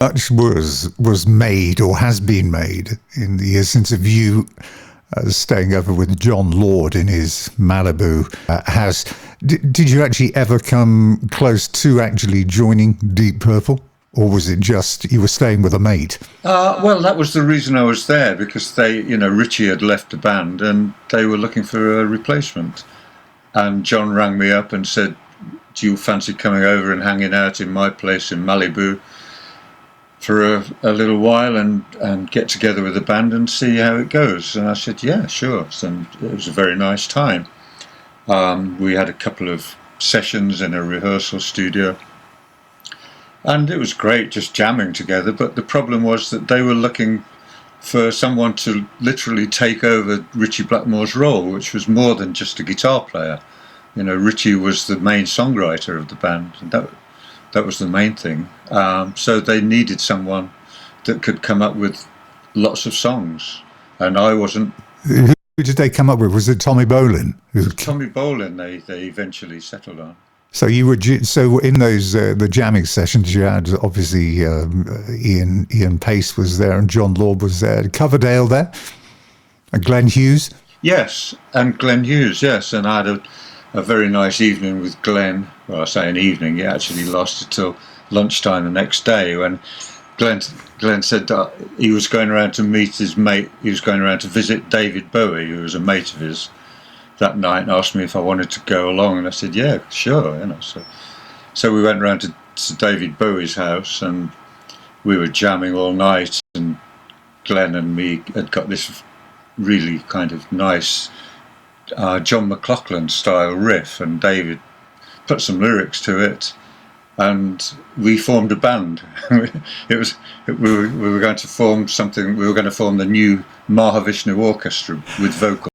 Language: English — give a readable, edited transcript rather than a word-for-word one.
Much was made or has been made in the years since of you staying over with Jon Lord in his Malibu house. Did you actually ever come close to actually joining Deep Purple? Or was it just you were staying with a mate? Well, that was the reason I was there, because Richie had left the band and they were looking for a replacement. And Jon rang me up and said, "Do you fancy coming over and hanging out in my place in Malibu for a little while and get together with the band and see how it goes?" And I said, "Yeah, sure." And it was a very nice time. We had a couple of sessions in a rehearsal studio. And it was great just jamming together, but the problem was that they were looking for someone to literally take over Richie Blackmore's role, which was more than just a guitar player. Richie was the main songwriter of the band, and that was the main thing. So they needed someone that could come up with lots of songs, and I wasn't. Who did they come up with? Was it Tommy Bolin? Tommy Bolin they eventually settled on. So you were in those the jamming sessions. You had obviously Ian Pace was there and Jon Lord was there. Coverdale there, and Glenn Hughes. Yes, and Glenn Hughes. Yes, and I had a very nice evening with Glenn. Well, I say an evening. It actually lasted till lunchtime the next day when Glenn said that he was going around to meet his mate. He was going around to visit David Bowie, who was a mate of his, that night, and asked me if I wanted to go along, and I said, "Yeah, sure." So we went round to David Bowie's house, and we were jamming all night. And Glenn and me had got this really kind of nice John McLaughlin style riff, and David put some lyrics to it, and we formed a band. We were going to form something. We were going to form the new Mahavishnu Orchestra with vocals.